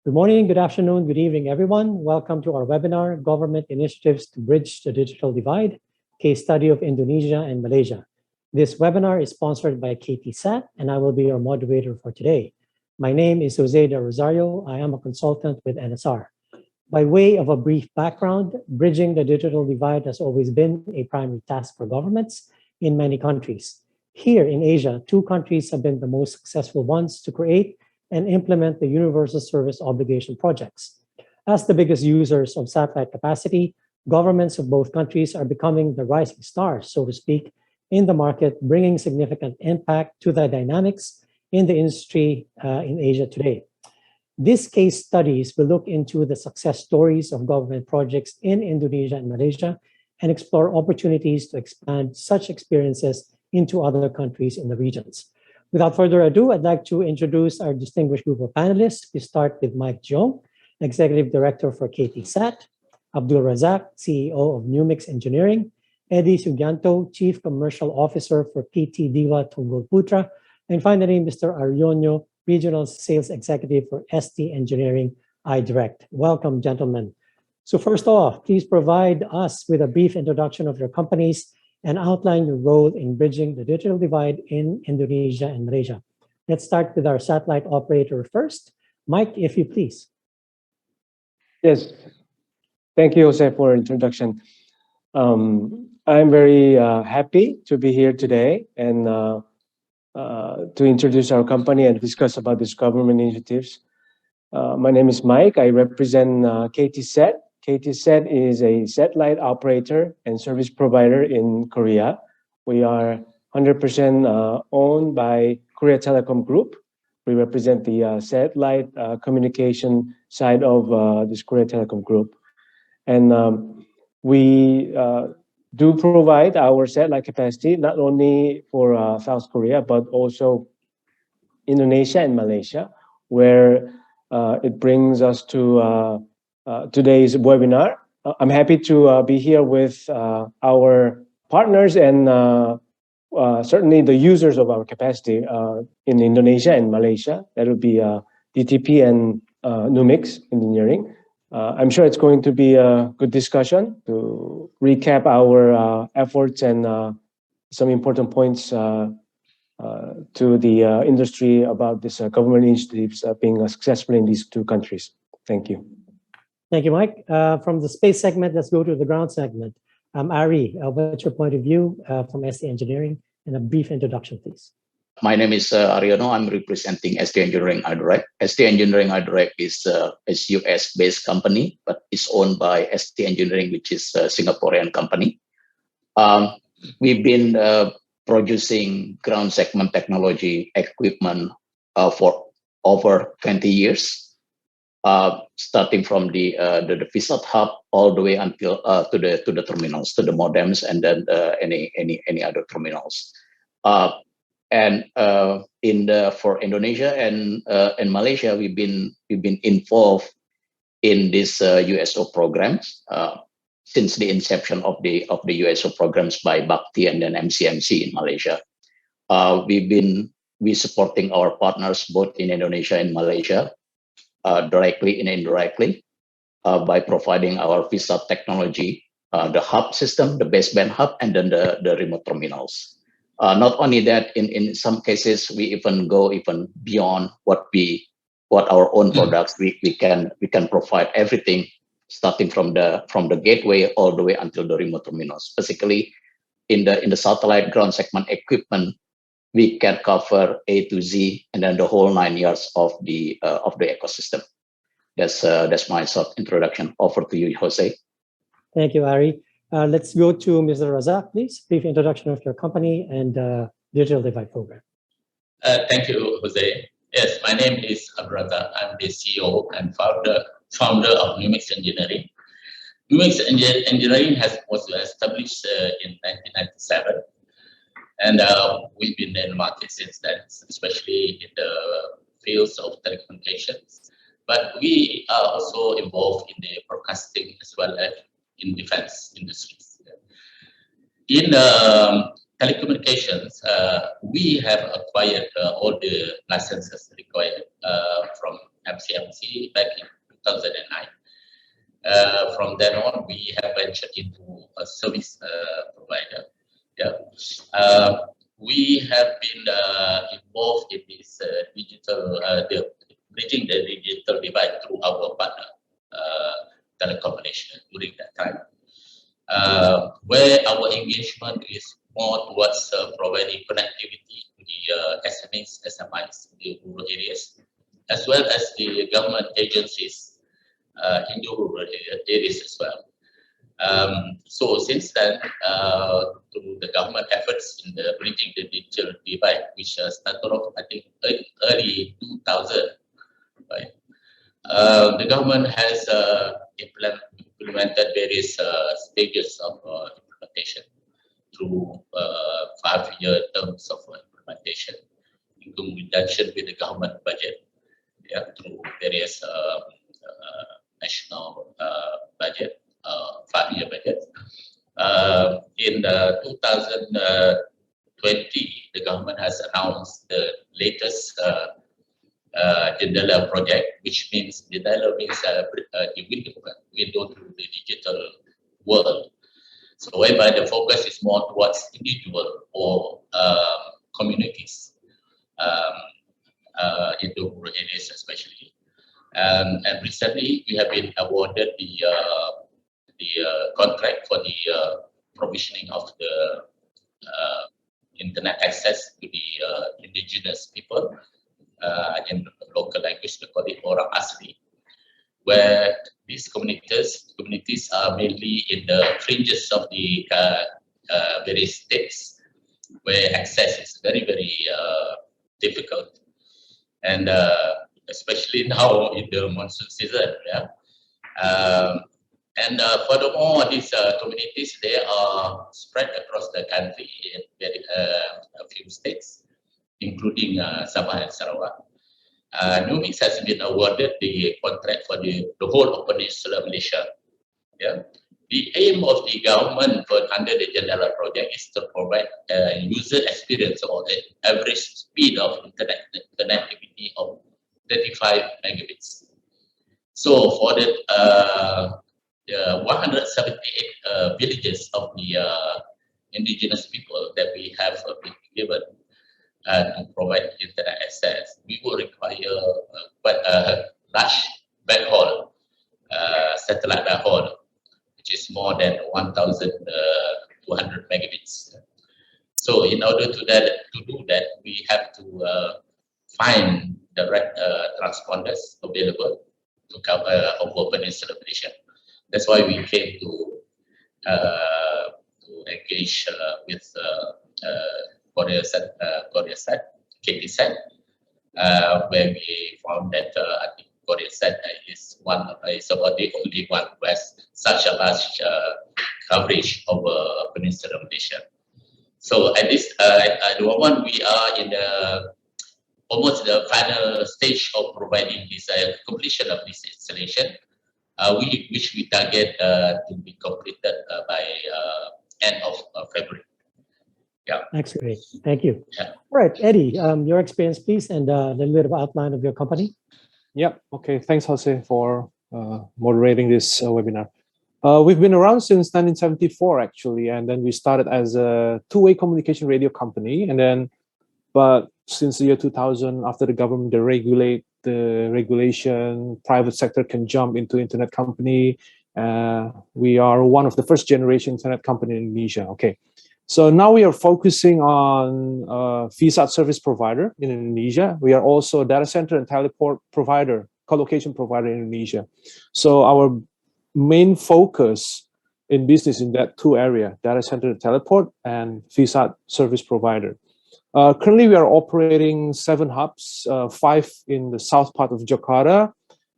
Good morning, good afternoon, good evening, everyone. Welcome to our webinar, Government Initiatives to Bridge the Digital Divide, Case Study of Indonesia and Malaysia. This webinar is sponsored by KTSAT, and I will be your moderator for today. My name is Jose de Rosario. I am a consultant with NSR. By way of a brief background, bridging the digital divide has always been a primary task for governments in many countries. Here in Asia, two countries have been the most successful ones to create and implement the Universal Service Obligation projects. As the biggest users of satellite capacity, governments of both countries are becoming the rising stars, so to speak, in the market, bringing significant impact to the dynamics in the industry in Asia today. These case studies will look into the success stories of government projects in Indonesia and Malaysia and explore opportunities to expand such experiences into other countries in the regions. Without further ado, I'd like to introduce our distinguished group of panelists. We start with Mike Jeong, Executive Director for KTSAT, Abdul Razak, CEO of Numix Engineering, Eddie Sugianto, Chief Commercial Officer for PT Diwa Tunggal Putra, and finally, Mr. Aryono, Regional Sales Executive for ST Engineering iDirect. Welcome, gentlemen. So first off, please provide us with a brief introduction of your companies and outline your role in bridging the digital divide in Indonesia and Malaysia. Let's start with our satellite operator first. Mike, if you please. Yes, thank you, Jose, for introduction. I'm very happy to be here today and to introduce our company and discuss about these government initiatives. My name is Mike. I represent KTSAT. KTSAT is a satellite operator and service provider in Korea. We are 100% owned by Korea Telecom Group. We represent the satellite communication side of this Korea Telecom Group. And we do provide our satellite capacity not only for South Korea, but also Indonesia and Malaysia, where it brings us to today's webinar. I'm happy to be here with our partners and certainly the users of our capacity in Indonesia and Malaysia. That would be DTP and Numix Engineering. I'm sure it's going to be a good discussion to recap our efforts and some important points to the industry about this government initiatives being successful in these two countries. Thank you. Thank you, Mike. From the space segment, let's go to the ground segment. Ari, what's your point of view from ST Engineering, and a brief introduction, please. My name is Aryono. I'm representing ST Engineering iDirect. ST Engineering iDirect is a US-based company, but it's owned by ST Engineering, which is a Singaporean company. We've been producing ground segment technology equipment for over 20 years. Starting from the VSAT hub all the way until to the terminals, to the modems, and then any other terminals. For Indonesia and Malaysia, we've been involved in this USO programs since the inception of the USO programs by Bakti and then MCMC in Malaysia. We supporting our partners both in Indonesia and Malaysia. Directly and indirectly by providing our VSAT technology, the hub system, the baseband hub, and then the remote terminals. Not only that, in some cases, we even go even beyond what our own products. We can provide everything starting from the gateway all the way until the remote terminals. Basically, in the satellite ground segment equipment, we can cover A to Z and then the whole 9 yards of the ecosystem. That's my short introduction. Over to you, Jose. Thank you, Ari. Let's go to Mr. Razak, please. Brief introduction of your company and digital divide program. Thank you, Jose. Yes, my name is Abdul. I'm the CEO and founder of Numix Engineering. Numix Engineering was established in 1997. And we've been in the market since then, especially in the fields of telecommunications. But we are also involved in the broadcasting as well as in defense industries. In telecommunications, we have acquired all the licenses required from APSCC back in 2009. From then on, we have ventured into a service provider. Yeah, we have been involved in this bridging the digital divide through our partner, Telecom Malaysia, during that time, where our engagement is more towards providing connectivity to the SMEs, SMIs in the rural areas, as well as the government agencies in the rural areas as well. So since then, through the government efforts in the bridging the digital divide, which started off, I think, early 2000, right? The government has implemented various stages of implementation through 5-year terms of implementation, in conjunction with the government budget, yeah, through various national budget, 5-year budget. In 2020, the government has announced the latest Jendela project, which means Jendela means the window to the digital world. So whereby the focus is more towards individual or communities in the rural areas especially. And recently we have been awarded the contract for the provisioning of the internet access to the indigenous people in local language, we call it Orang Asli, where these communities are mainly in the fringes of the various states, where access is very, very difficult, and especially now in the monsoon season. Yeah. And furthermore, these communities, they are spread across the country in a few states, including Sabah and Sarawak. Numix has been awarded the contract for the whole of Peninsular Malaysia. Yeah. The aim of the government under the Jendela project is to provide user experience or the average speed of internet connectivity of 35 megabits. So for the 178 villages of the indigenous people that we have been given to provide internet access, we will require quite a large backhaul, satellite backhaul, which is more than 1,200 megabits. So in order to do that, we have to find the right transponders available to cover over Peninsular Malaysia. That's why we came to engage with KTSAT, where we found that I think KTSAT is about the only one who has such a large coverage over Peninsular Malaysia. So at the moment, we are in almost the final stage of providing this completion of this installation, which we target to be completed by end of February. Yeah. That's great. Thank you. Yeah. All right, Eddie, your experience, please, and a little bit of outline of your company. Yep. Okay. Thanks, Jose, for moderating this webinar. We've been around since 1974, actually, and then we started as a two-way communication radio company, and then, but since the year 2000, after the government deregulate the regulation, private sector can jump into internet company. We are one of the first generation internet company in Indonesia. Okay. So now we are focusing on VSAT service provider in Indonesia. We are also a data center and teleport provider, co-location provider in Indonesia. So our main focus in business in that two area, data center and teleport and VSAT service provider. Currently, we are operating 7 hubs, 5 in the south part of Jakarta.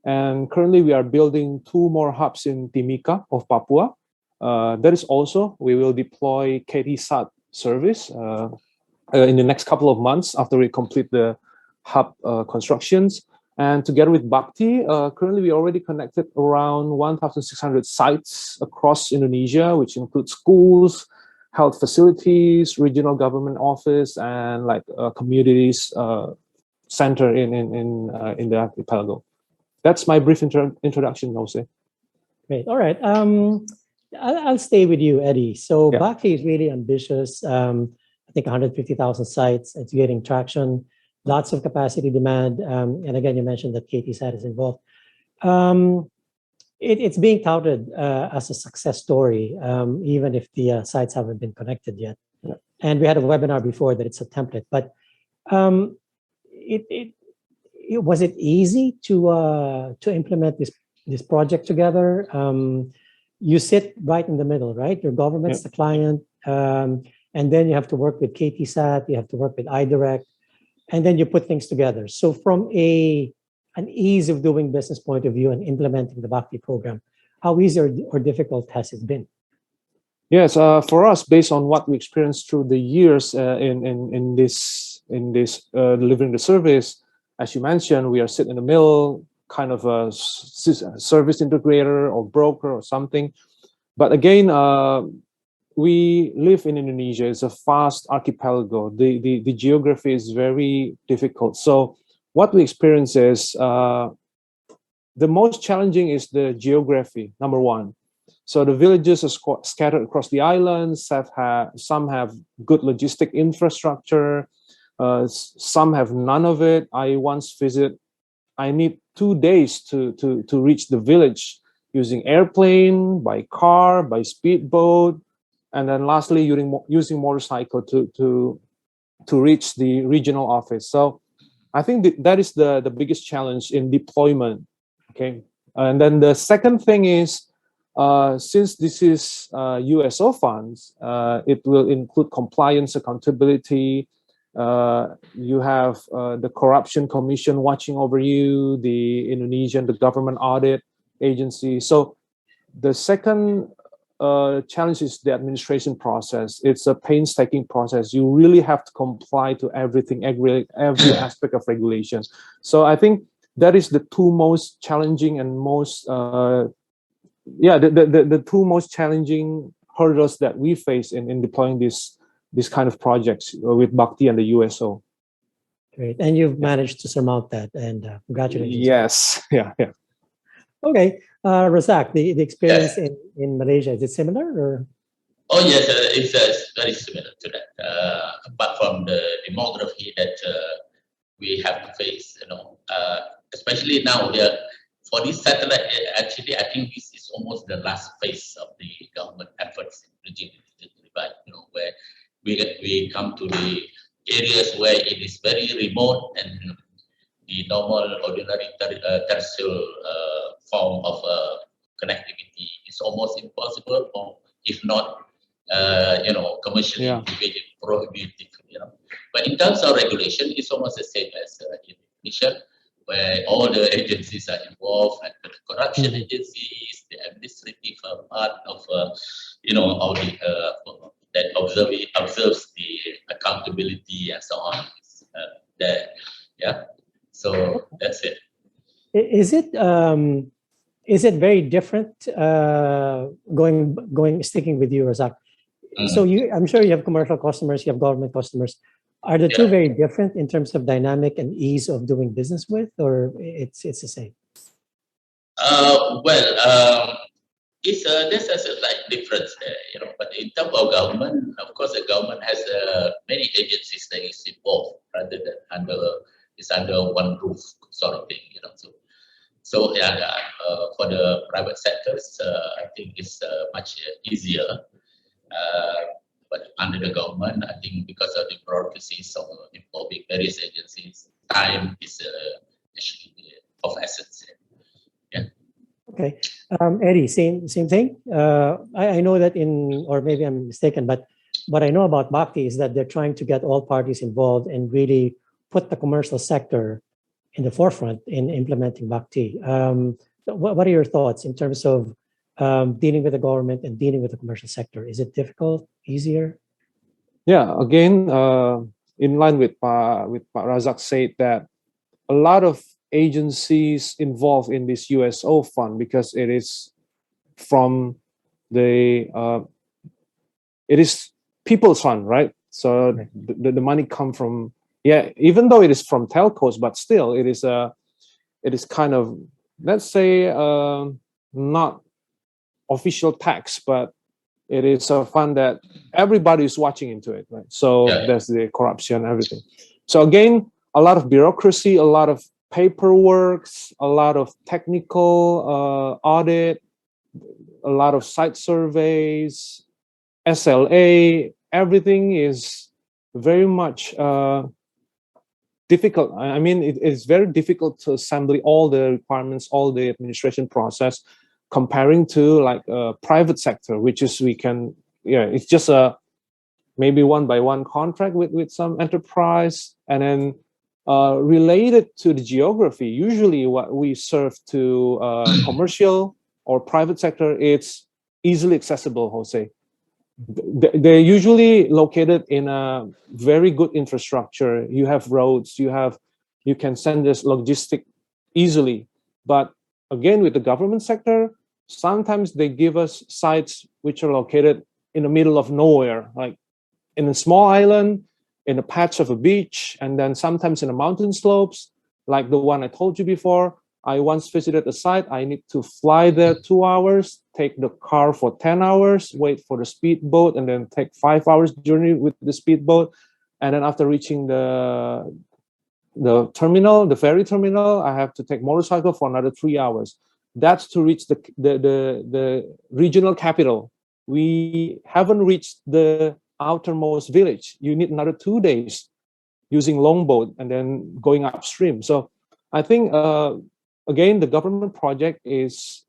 And currently, we are building 2 more hubs in Timika of Papua. That is also, we will deploy KTSAT service in the next couple of months after we complete the hub constructions. And together with Bhakti, currently we already connected around 1,600 sites across Indonesia, which includes schools, health facilities, regional government office, and like communities center in the archipelago. That's my brief introduction, Jose. Great. All right. I'll stay with you, Eddie. So Yeah. Bhakti is really ambitious. I think 150,000 sites. It's getting traction, lots of capacity demand. And again, you mentioned that KTSAT is involved. It's being touted as a success story, even if the sites haven't been connected yet. Yeah. And we had a webinar before that it's a template, but was it easy to implement this project together? You sit right in the middle, right? Your government's the client, and then you have to work with KTSAT, you have to work with iDirect, and then you put things together. So from an ease of doing business point of view and implementing the Bhakti program, how easy or difficult has it been? Yes, for us, based on what we experienced through the years in this delivering the service, as you mentioned, we are sitting in the middle, kind of a service integrator or broker or something. But again, we live in Indonesia. It's a vast archipelago. The geography is very difficult. So what we experience is the most challenging is the geography, number one. So the villages are scattered across the islands. Some have good logistic infrastructure. Some have none of it. I once visited. I need 2 days to reach the village using airplane, by car, by speedboat, and then lastly using motorcycle to reach the regional office. So I think that is the biggest challenge in deployment. Okay, and then the second thing is since this is USO funds, it will include compliance, accountability. You have the Corruption Commission watching over you, the the government audit agency. So the second challenge is the administration process. It's a painstaking process. You really have to comply to everything, every aspect of regulations. So I think that is the two most challenging and most the two most challenging hurdles that we face in deploying this kind of projects with Bhakti and the USO. Great, and you've managed to surmount that, and congratulations. Yes, yeah. Okay, Razak, the experience in Malaysia, is it similar or? Oh yes, it's very similar to that. Apart from the demography that we have to face, especially now for this satellite. Actually, I think this is almost the last phase of the government efforts in bridging the divide. Where we come to the areas where it is very remote and the normal, ordinary terrestrial form of connectivity is almost impossible, or if not, commercially prohibitive. But in terms of regulation, it's almost the same as in Indonesia, where all the agencies are involved, and the corruption agencies, the administrative part of all the that observes the accountability and so on. There, yeah. So that's it. Is it very different? Sticking with you, Razak. So I'm sure you have commercial customers, you have government customers. Are the two very different in terms of dynamic and ease of doing business with, or it's the same? There's a slight difference there, But in terms of government, of course, the government has many agencies that is involved rather than under one roof sort of thing, So for the private sectors, I think it's much easier. But under the government, I think because of the bureaucracies of involving various agencies, time is actually of essence. Yeah. Okay, Eddie, same thing. I know that or maybe I'm mistaken, but what I know about Bhakti is that they're trying to get all parties involved and really put the commercial sector in the forefront in implementing Bhakti. What are your thoughts in terms of dealing with the government and dealing with the commercial sector? Is it difficult, easier? Yeah, again, in line with what Razak said, that a lot of agencies involved in this USO fund, because it is from it is people's fund, right? So the money come from, even though it is from telcos, but still it is kind of let's say, not official tax, but it is a fund that everybody is watching into it, right? So Yeah. there's the corruption, everything. So again, a lot of bureaucracy, a lot of paperwork, a lot of technical audit, a lot of site surveys, SLA, everything is very much difficult. I mean, it's very difficult to assemble all the requirements, all the administration process, comparing to like a private sector, which is it's just a maybe one by one contract with some enterprise, and then related to the geography. Usually, what we serve to commercial or private sector, it's easily accessible, Jose. They're usually located in a very good infrastructure. You have roads, you can send this logistic easily. But again, with the government sector, sometimes they give us sites which are located in the middle of nowhere, like in a small island, in a patch of a beach, and then sometimes in the mountain slopes, like the one I told you before. I once visited a site. I need to fly there 2 hours, take the car for 10 hours, wait for the speedboat, and then take 5 hours journey with the speedboat. And then after reaching the terminal, the ferry terminal, I have to take motorcycle for another 3 hours. That's to reach the regional capital. We haven't reached the outermost village. You need another 2 days using longboat and then going upstream. So I think again, the government project is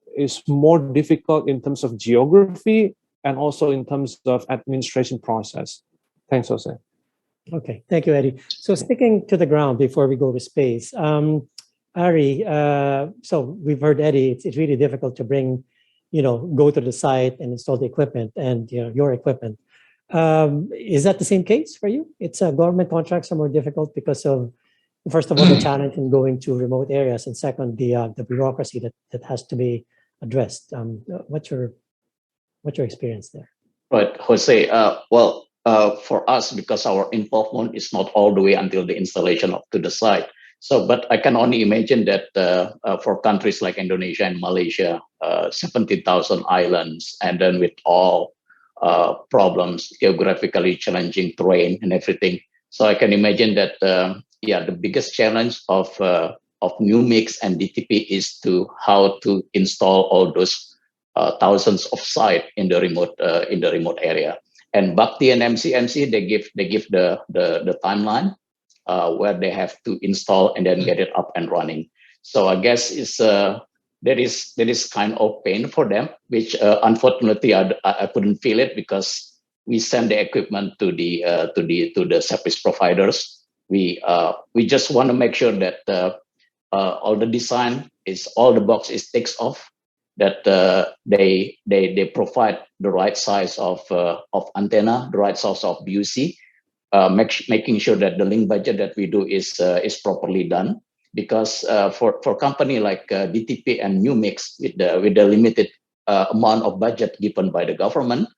more difficult in terms of geography and also in terms of administration process. Thanks, Jose. Okay, thank you, Eddie. So sticking to the ground before we go to space, Ari, so we've heard Eddie, it's really difficult to bring, go to the site and install the equipment and your equipment. Is that the same case for you? It's government contracts are more difficult because of, first of all, the challenge in going to remote areas, and second, the bureaucracy that has to be addressed. What's your experience there? Right, Jose. For us, because our involvement is not all the way until the installation up to the site. So, but I can only imagine that for countries like Indonesia and Malaysia, 17,000 islands, and then with all problems, geographically challenging terrain and everything. So I can imagine that, the biggest challenge of Numix and DTP is how to install all those thousands of sites in the remote area. And Bhakti and MCMC, they give the timeline where they have to install and then get it up and running. So I guess there is kind of pain for them, which unfortunately I couldn't feel it because we send the equipment to the service providers. We just want to make sure that all the design is all the box is ticked off, that they provide the right size of antenna, the right size of BUC, making sure that the link budget that we do is properly done. Because for company like DTP and Numix, with the limited amount of budget given by the government,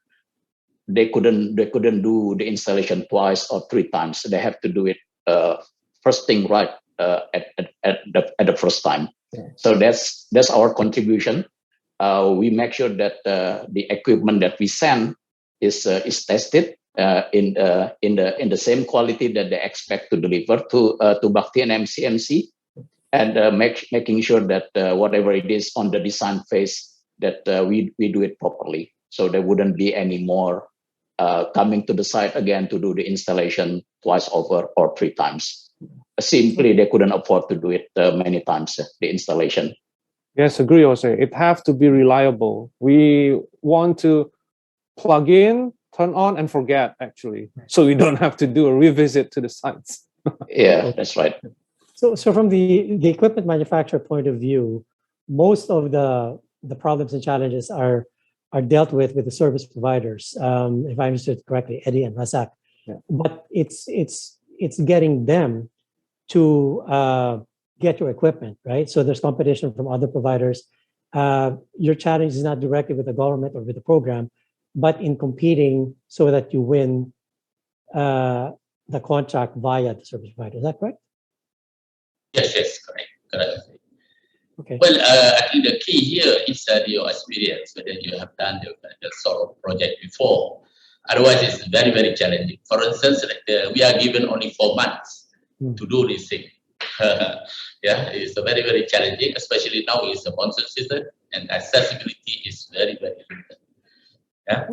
they couldn't do the installation twice or 3 times. They have to do it first thing right at the first time. Yeah. So that's our contribution. We make sure that the equipment that we send is tested in the same quality that they expect to deliver to Bhakti and MCMC, and making sure that whatever it is on the design phase, that we do it properly, so there wouldn't be any more coming to the site again to do the installation twice over or 3 times. Simply, they couldn't afford to do it many times, the installation. Yes, agree, Jose. It have to be reliable. We want to plug in, turn on, and forget, actually, so we don't have to do a revisit to the sites. Yeah, that's right. So from the equipment manufacturer point of view, most of the problems and challenges are dealt with the service providers, if I understood correctly, Eddie and Razak. Yeah. But it's getting them to get your equipment, right? So there's competition from other providers. Your challenge is not directly with the government or with the program, but in competing so that you win the contract via the service provider. Is that correct? Yes, correct. Okay. Well, I think the key here is your experience, whether you have done the sort of project before. Otherwise, it's very, very challenging. For instance, like we are given only 4 months to do this thing. Yeah, it's very, very challenging, especially now it's a monsoon season and accessibility is very, very limited. Yeah.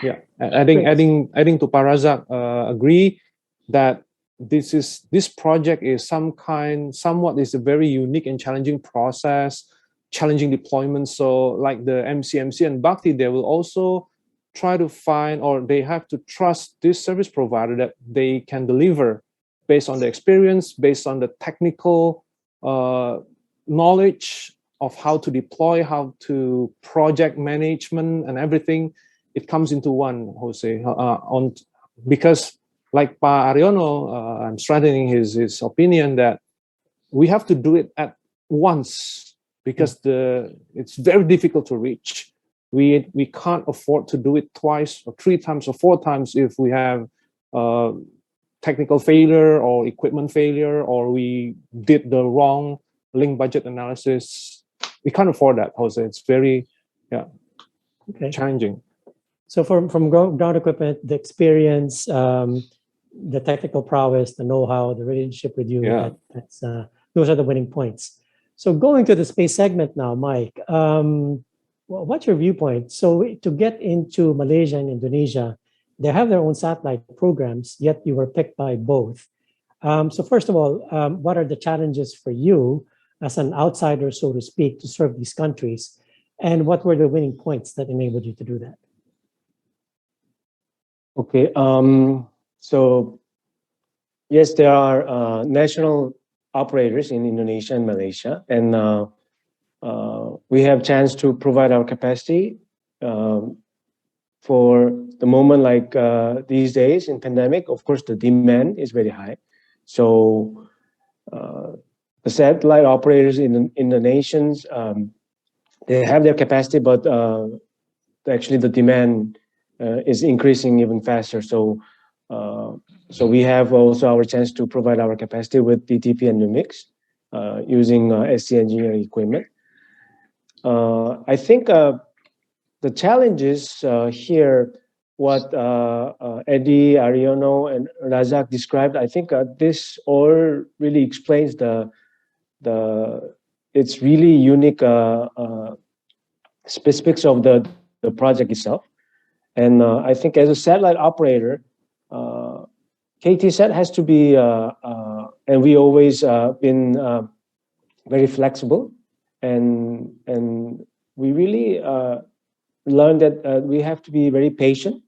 Yeah, adding to Razak, agree that this project is somewhat is a very unique and challenging process, challenging deployment. So like the MCMC and Bhakti, they will also try to find, or they have to trust this service provider that they can deliver based on the experience, based on the technical knowledge of how to deploy, how to project management and everything. It comes into one, Jose, because like Pa Aryono, I'm strengthening his opinion that we have to do it at once because it's very difficult to reach. We can't afford to do it twice or 3 times or 4 times if we have technical failure or equipment failure, or we did the wrong link budget analysis. We can't afford that, Jose. It's very challenging. So from ground equipment, the experience, the technical prowess, the know-how, the relationship with you, those are the winning points. So going to the space segment now, Mike, what's your viewpoint? So to get into Malaysia and Indonesia, they have their own satellite programs, yet you were picked by both. So first of all, what are the challenges for you as an outsider, so to speak, to serve these countries? And what were the winning points that enabled you to do that? Okay, so yes, there are national operators in Indonesia and Malaysia, and we have chance to provide our capacity for the moment, like these days in pandemic. Of course, the demand is very high, so the satellite operators in the nations, they have their capacity, but actually the demand is increasing even faster. So we have also our chance to provide our capacity with DTP and Numix using SC engineering equipment. I think the challenges here, what Eddie, Aryono, and Razak described, I think this all really explains it's really unique specifics of the project itself. And I think as a satellite operator, KTSat has to be, and we always been very flexible, and we really learned that we have to be very patient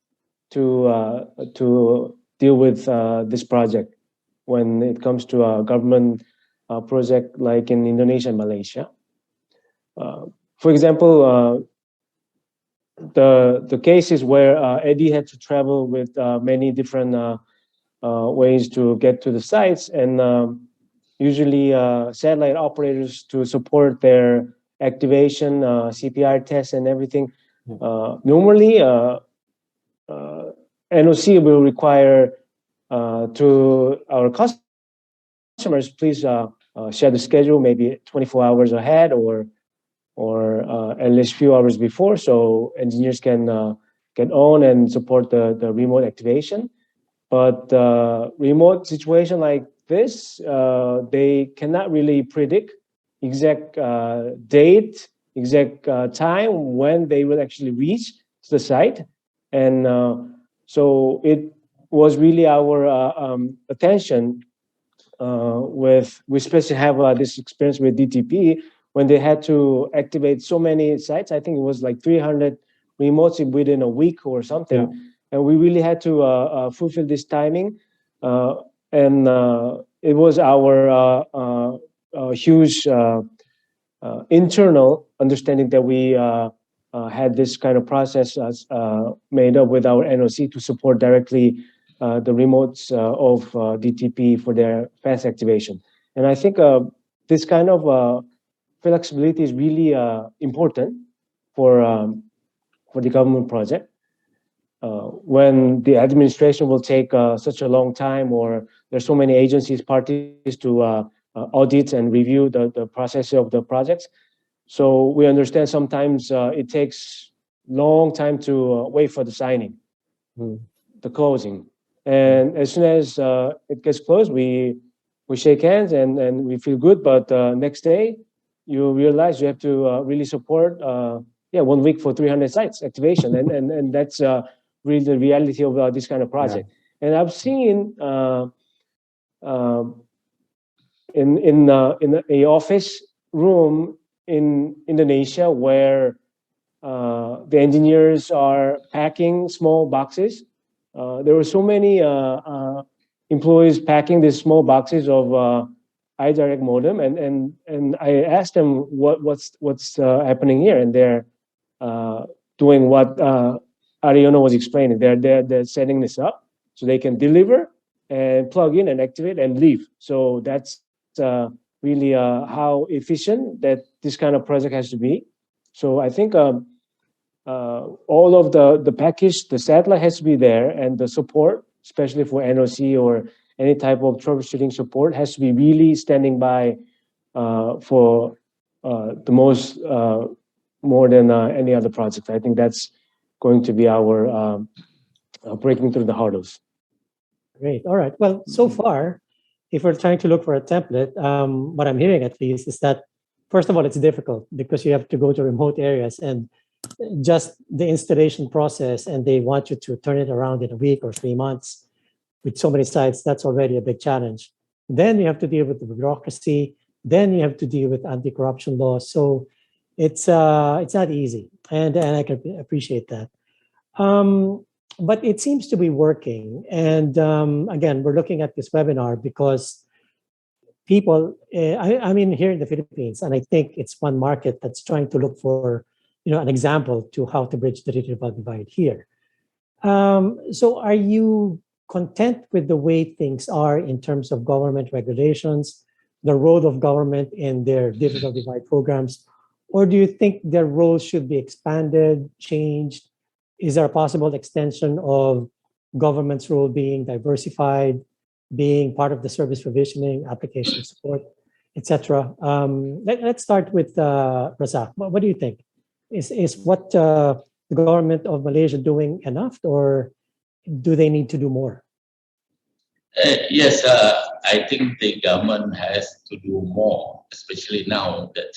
to deal with this project when it comes to a government project like in Indonesia and Malaysia. For example, the cases where Eddie had to travel with many different ways to get to the sites, and usually satellite operators to support their activation, CPR tests and everything. Normally, NOC will require to our customers, please share the schedule maybe 24 hours ahead or at least few hours before, so engineers can get on and support the remote activation. But remote situation like this, they cannot really predict exact date, exact time when they will actually reach the site. And so it was really our attention we especially have this experience with DTP when they had to activate so many sites. I think it was like 300 remotes within a week or something. Yeah. And we really had to fulfill this timing. And it was our huge internal understanding that we had this kind of process made up with our NOC to support directly the remotes of DTP for their fast activation. And I think this kind of flexibility is really important for the government project. When the administration will take such a long time, or there's so many agencies, parties to audit and review the process of the projects. So we understand sometimes it takes long time to wait for the signing, the closing. And as soon as it gets closed, we shake hands and we feel good. But next day, you realize you have to really support 1 week for 300 sites activation, and that's really the reality of this kind of project. And I've seen in a office room in Indonesia where the engineers are packing small boxes. There were so many employees packing these small boxes of iDirect modem, and I asked them what's happening here, and they're doing what Aryono was explaining. They're setting this up so they can deliver and plug in and activate and leave. So that's really how efficient that this kind of project has to be. So I think all of the package, the satellite has to be there, and the support, especially for NOC or any type of troubleshooting support, has to be really standing by for the most more than any other project. I think that's going to be our breaking through the hurdles. Great. All right. Well, so far, if we're trying to look for a template, what I'm hearing at least is that, first of all, it's difficult because you have to go to remote areas and just the installation process, and they want you to turn it around in a week or 3 months with so many sites. That's already a big challenge. Then you have to deal with the bureaucracy. Then you have to deal with anti-corruption laws. So it's not easy, and I can appreciate that. But it seems to be working. And again, we're looking at this webinar because people, I mean, here in the Philippines, and I think it's one market that's trying to look for, an example to how to bridge the digital divide here. So are you content with the way things are in terms of government regulations, the role of government in their digital divide programs? Or do you think their role should be expanded, changed? Is there a possible extension of government's role being diversified, being part of the service provisioning, application support, etc.? Let's start with Razak. What do you think? Is what the government of Malaysia doing enough, or do they need to do more? Yes, I think the government has to do more, especially now that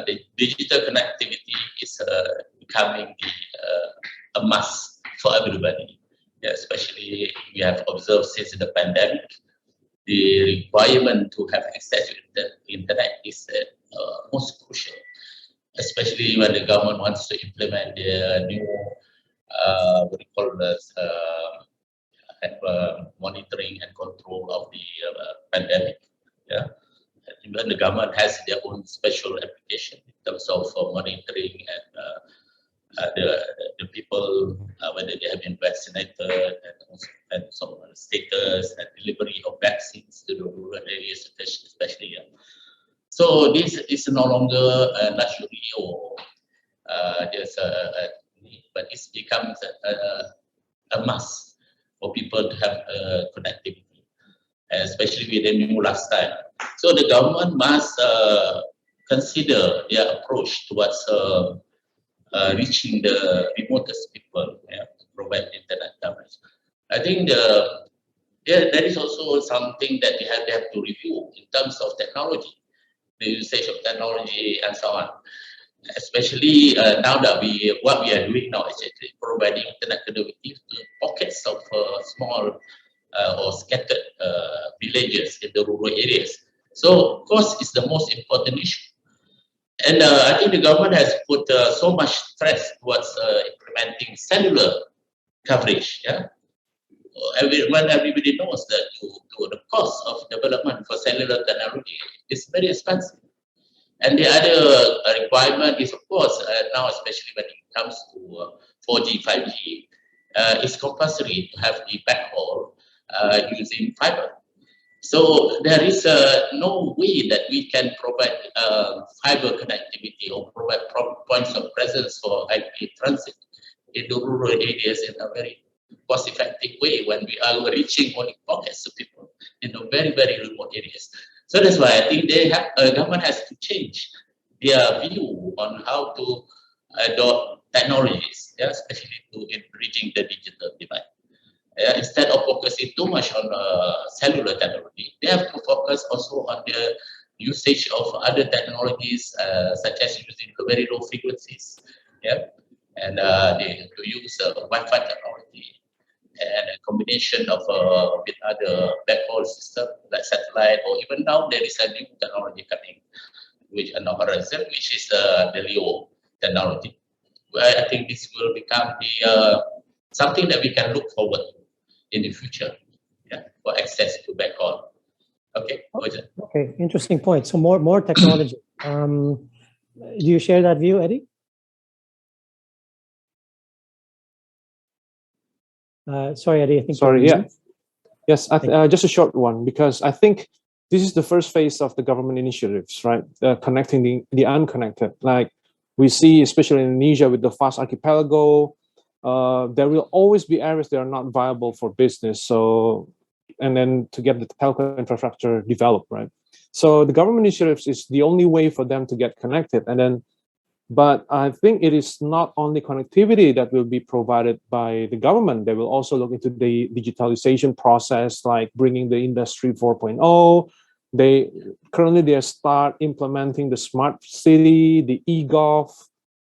the digital connectivity is becoming a must for everybody. Yeah, especially we have observed since the pandemic, the requirement to have access to the internet is most crucial, especially when the government wants to implement the new what we call this monitoring and control of the pandemic. Yeah. Even the government has their own special application in terms of monitoring and the people, whether they have been vaccinated, and so on, status and delivery of vaccines to the rural areas, especially. So this is no longer a luxury or just a need, but it becomes a must for people to have connectivity, especially with the new lifestyle. So the government must consider their approach towards reaching the remotest people to provide internet coverage. I think there is also something that they have to review in terms of technology, the usage of technology and so on. Especially now that what we are doing now is actually providing internet connectivity to pockets of small or scattered villages in the rural areas. So cost is the most important issue. And I think the government has put so much stress towards implementing cellular coverage. Yeah, everybody knows that the cost of development for cellular technology is very expensive. And the other requirement is, of course, now especially when it comes to 4G, 5G, it's compulsory to have the backhaul using fiber. So there is no way that we can provide fiber connectivity or provide points of presence for IP transit in the rural areas in a very cost-effective way when we are reaching only pockets of people in the very, very remote areas. So that's why I think government has to change their view on how to adopt technologies, especially in bridging the digital divide. Instead of focusing too much on cellular technology, they have to focus also on the usage of other technologies, such as using the very low frequencies, and they have to use Wi-Fi technology and a combination of with other backhaul system like satellite, or even now there is a new technology coming, which on the horizon, which is the LEO technology. Well, I think this will become the something that we can look forward to in the future, for access to backhaul. Okay. Okay, interesting point. So more technology. Do you share that view, Eddie? Sorry, Eddie. I think. Sorry. Yeah. Yes. Just a short one, because I think this is the first phase of the government initiatives, right? Connecting the unconnected. Like we see, especially in Indonesia with the fast archipelago. There will always be areas that are not viable for business. So, and then to get the telco infrastructure developed, right? So the government initiatives is the only way for them to get connected. And then, but I think it is not only connectivity that will be provided by the government. They will also look into the digitalization process, like bringing the industry 4.0. They start implementing the smart city, the e-gov,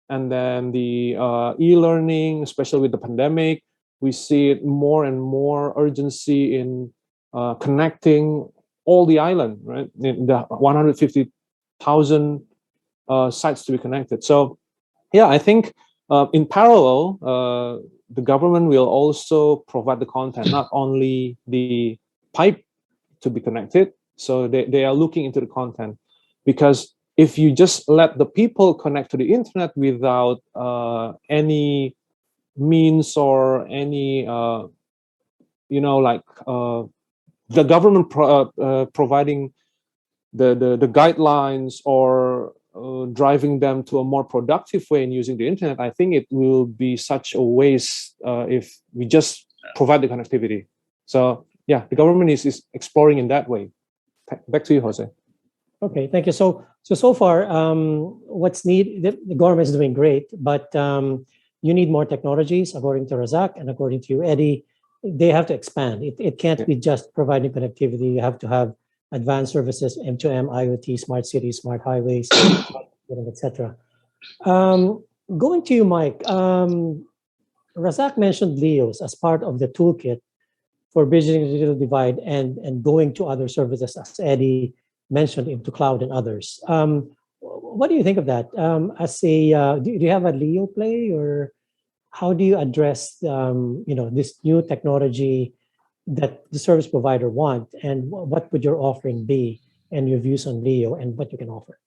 and then the e-learning, especially with the pandemic. We see it more and more urgency in connecting all the island, right? The 150,000 sites to be connected. So, yeah, I think in parallel, the government will also provide the content, not only the pipe to be connected. So they are looking into the content, because if you just let the people connect to the internet without any means or any, the government providing the guidelines or driving them to a more productive way in using the internet, I think it will be such a waste if we just provide the connectivity. So yeah, the government is exploring in that way. Back to you, Jose. Okay, thank you. So far, what's needed? The government is doing great, but you need more technologies, according to Razak and according to you, Eddie. They have to expand. It can't be just providing connectivity. You have to have advanced services, M2M, IoT, smart cities, smart highways, etc. Going to you, Mike. Razak mentioned LEOs as part of the toolkit for bridging the digital divide and going to other services, as Eddie mentioned, into cloud and others. What do you think of that? Do you have a LEO play, or how do you address this new technology that the service provider want, and what would your offering be, and your views on LEO and what you can offer?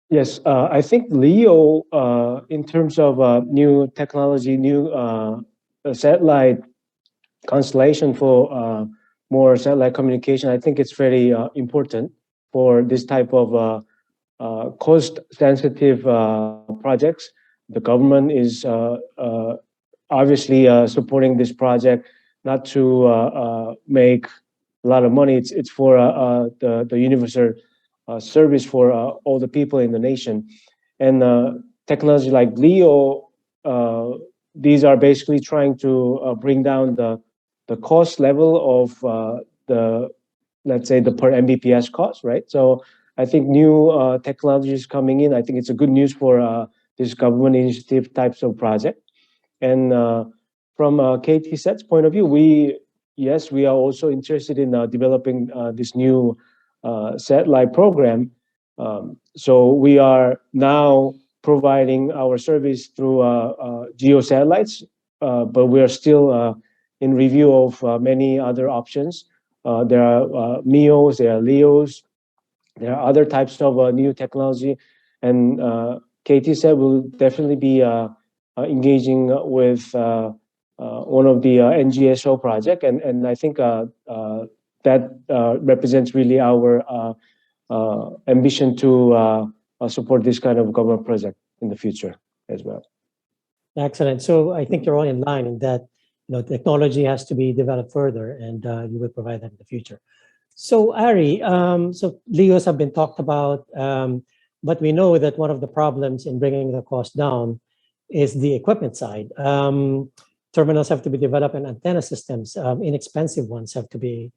Yes, I think LEO, in terms of new technology, new satellite constellation for more satellite communication, I think it's very important for this type of cost-sensitive projects. The government is obviously supporting this project, not to make a lot of money. It's for the universal service for all the people in the nation. And technology like LEO, these are basically trying to bring down the cost level of let's say the per Mbps cost, right? So I think new technologies coming in. I think it's a good news for this government initiative types of project. And from KTSAT's point of view, we are also interested in developing this new satellite program. So we are now providing our service through geo satellites, but we are still in review of many other options. There are MEOs, there are LEOs, there are other types of new technology, and KTSAT will definitely be engaging with one of the NGSO project, and I think that represents really our ambition to support this kind of government project in the future as well. Excellent. So I think you're all in line in that technology has to be developed further, and you will provide that in the future. So Ari, so LEOs have been talked about, but we know that one of the problems in bringing the cost down is the equipment side. Terminals have to be developed, and antenna systems, inexpensive ones, have to be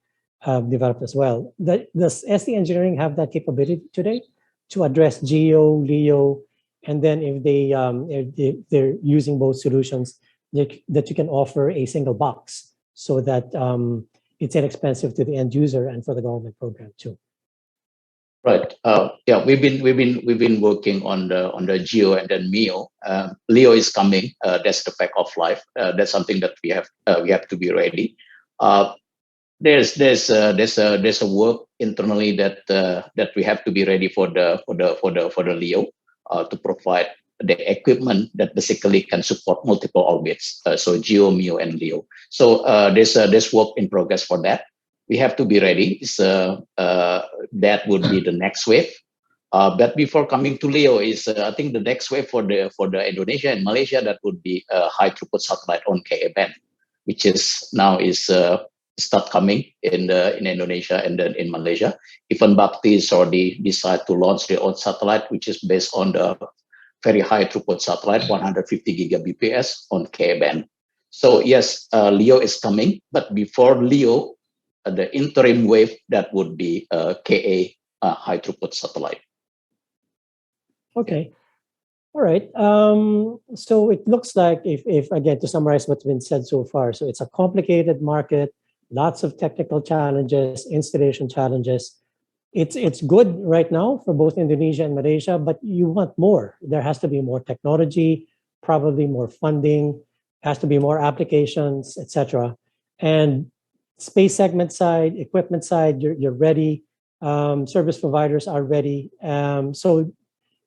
developed as well. Does ST Engineering have that capability today to address GEO, LEO, and then if they're using both solutions, that you can offer a single box so that it's inexpensive to the end user and for the government program too? Right. Yeah, we've been working on the GEO and then MEO. LEO is coming. That's the fact of life. That's something that we have to be ready. There's a work internally that we have to be ready for the LEO to provide the equipment that basically can support multiple orbits. So GEO, MEO, and LEO. So there's work in progress for that. We have to be ready. That would be the next wave. But before coming to LEO is I think the next wave for the Indonesia and Malaysia, that would be a high throughput satellite on Ka band, which is now start coming in Indonesia and then in Malaysia. Even Bapti is already decided to launch their own satellite, which is based on the very high throughput satellite, 150 gigabps on Ka band. So yes, LEO is coming, but before LEO, the interim wave, that would be Ka high throughput satellite. Okay. All right. So it looks like, if again, to summarize what's been said so far, so it's a complicated market, lots of technical challenges, installation challenges. It's good right now for both Indonesia and Malaysia, but you want more. There has to be more technology, probably more funding, has to be more applications, etc. And space segment side, equipment side, you're ready. Service providers are ready. So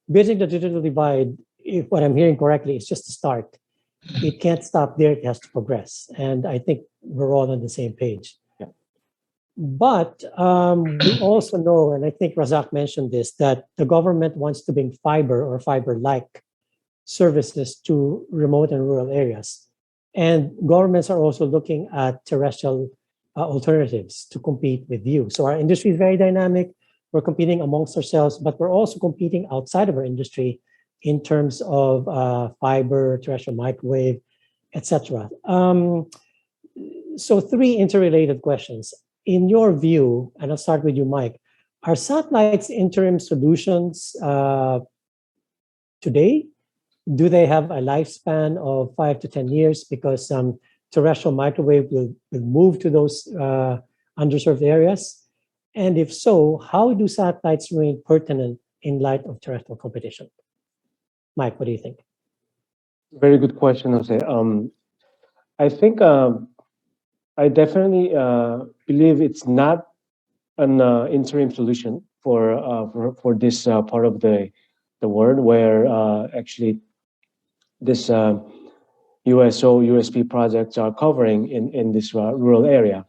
bridging the digital divide, if what I'm hearing correctly, is just a start. It can't stop there, it has to progress. And I think we're all on the same page. Yeah. But we also know, and I think Razak mentioned this, that the government wants to bring fiber or fiber-like services to remote and rural areas. And governments are also looking at terrestrial alternatives to compete with you. So our industry is very dynamic. We're competing amongst ourselves, but we're also competing outside of our industry in terms of fiber, terrestrial microwave, etc. So three interrelated questions. In your view, and I'll start with you, Mike, are satellites interim solutions today? Do they have a lifespan of 5 to 10 years because terrestrial microwave will move to those underserved areas? And if so, how do satellites remain pertinent in light of terrestrial competition? Mike, what do you think? Very good question, Jose. I think I definitely believe it's not an interim solution for this part of the world where actually this USO, USP projects are covering in this rural area.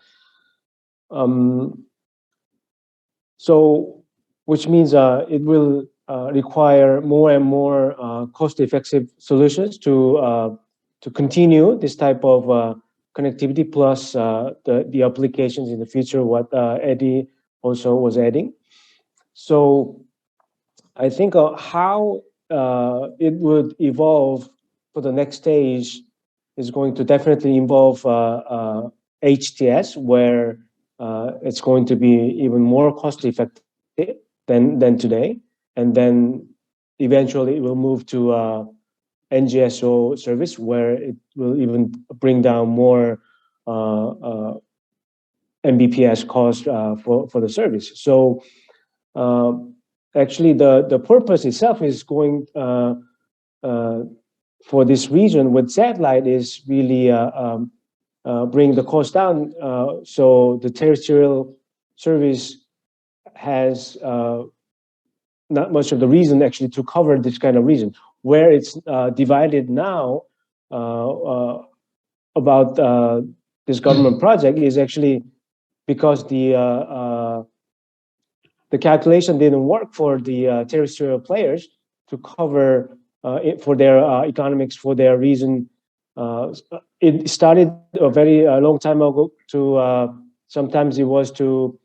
So, which means it will require more and more cost-effective solutions to continue this type of connectivity, plus the applications in the future, what Eddie also was adding. So I think how it would evolve for the next stage is going to definitely involve HTS, where it's going to be even more cost effective than today. And then eventually it will move to NGSO service, where it will even bring down more Mbps cost for the service. So actually the purpose itself is going for this region with satellite is really bring the cost down, so the terrestrial service has not much of the reason actually to cover this kind of region. Where it's divided now about this government project is actually because the calculation didn't work for the terrestrial players to cover it for their economics, for their reason it started a very long time ago to sometimes it was to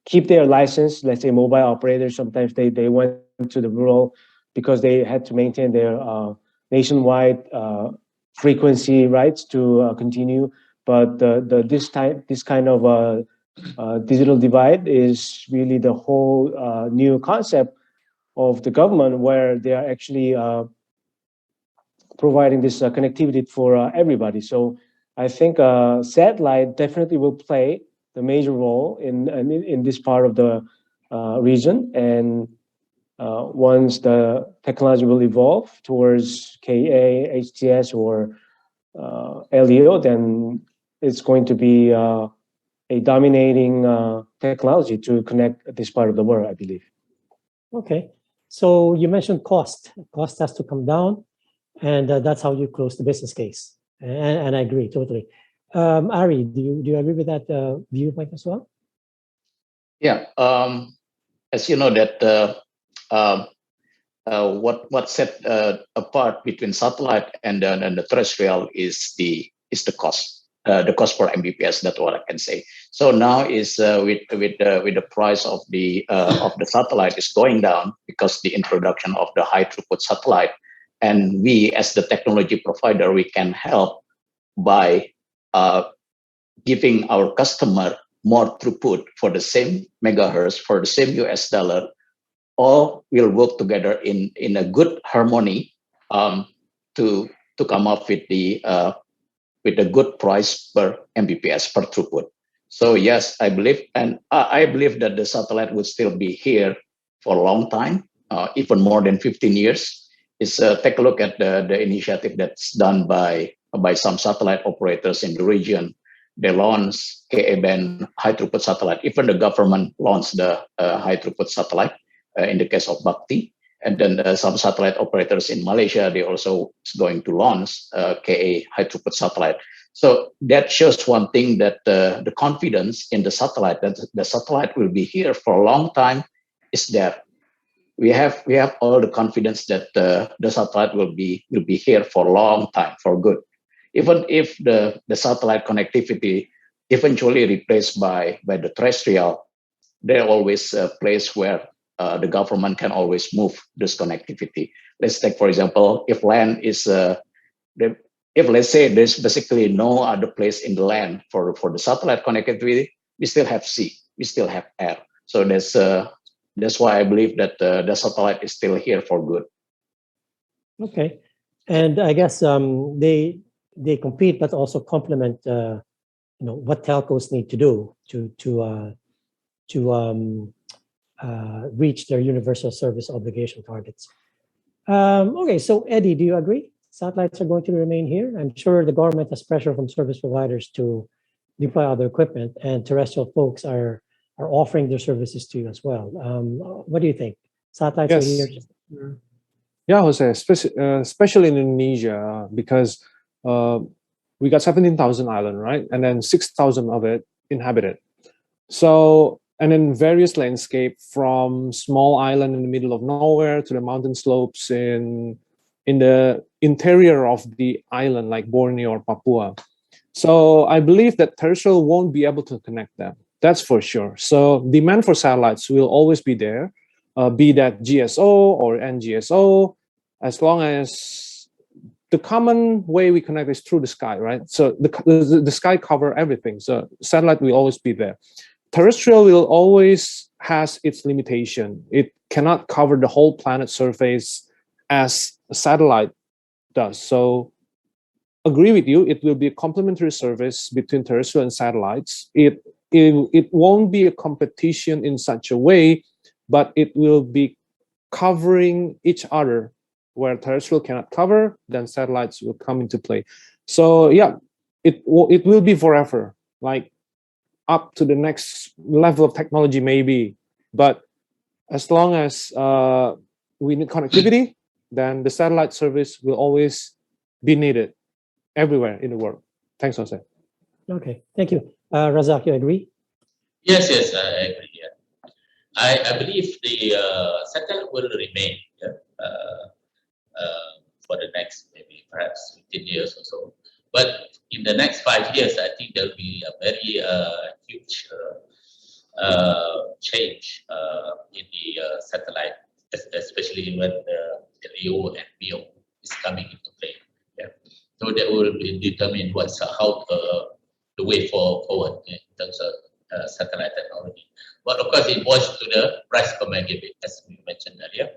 keep their license. Let's say mobile operators, sometimes they went to the rural because they had to maintain their nationwide frequency rights to continue. But this kind of digital divide is really the whole new concept of the government, where they are actually providing this connectivity for everybody. So I think satellite definitely will play the major role in this part of the region. And once the technology will evolve towards KA, HTS, or LEO, then it's going to be a dominating technology to connect this part of the world, I believe. Okay. So you mentioned cost. Cost has to come down, and that's how you close the business case. And I agree totally. Ari, do you agree with that viewpoint as well? Yeah. As you know that what set apart between satellite and the terrestrial is the cost. The cost per Mbps. That's what I can say. So now is with the price of the satellite is going down because the introduction of the high throughput satellite, and we as the technology provider, we can help by giving our customer more throughput for the same megahertz, for the same US dollar. All will work together in a good harmony to come up with a good price per Mbps, per throughput. So yes, I believe, and I believe that the satellite will still be here for a long time, even more than 15 years. Take a look at the initiative that's done by some satellite operators in the region. They launched Ka-band high throughput satellite. Even the government launched the high throughput satellite in the case of Bhakti. And then some satellite operators in Malaysia, they also is going to launch Ka high throughput satellite. So that shows one thing, that the confidence in the satellite, that the satellite will be here for a long time, is there. We have all the confidence that the satellite will be here for a long time, for good. Even if the satellite connectivity eventually replaced by the terrestrial, there always a place where the government can always move this connectivity. Let's take, for example, if land is, if let's say there's basically no other place in the land for the satellite connectivity, we still have sea, we still have air. So that's why I believe that the satellite is still here for good. Okay, and I guess they compete, but also complement what telcos need to do to reach their universal service obligation targets. Okay, so Eddie, do you agree? Satellites are going to remain here. I'm sure the government has pressure from service providers to deploy other equipment, and terrestrial folks are offering their services to you as well. What do you think? Satellites Yes. are here. Yeah, Jose, especially in Indonesia, because we got 17,000 island, right? And then 6,000 of it inhabited. So, and then various landscape, from small island in the middle of nowhere to the mountain slopes in the interior of the island, like Borneo or Papua. So I believe that terrestrial won't be able to connect them. That's for sure. So demand for satellites will always be there, be that GSO or NGSO, as long as the common way we connect is through the sky, right? So the sky cover everything. So satellite will always be there. Terrestrial will always has its limitation. It cannot cover the whole planet surface as a satellite does. So agree with you, it will be a complementary service between terrestrial and satellites. It won't be a competition in such a way, but it will be covering each other. Where terrestrial cannot cover, then satellites will come into play. So yeah, it will be forever, like up to the next level of technology maybe. But as long as we need connectivity, then the satellite service will always be needed everywhere in the world. Thanks, Jose. Okay, thank you. Razak, you agree? Yes, I agree. Yeah. I believe the satellite will remain. Yeah. for the next maybe perhaps 15 years or so. But in the next 5 years, I think there will be a very huge change in the satellite, especially when the LEO and MEO is coming into play. Yeah. So that will be determine what's how the way forward in terms of satellite technology. But of course, it boils to the price per megabit, as we mentioned earlier.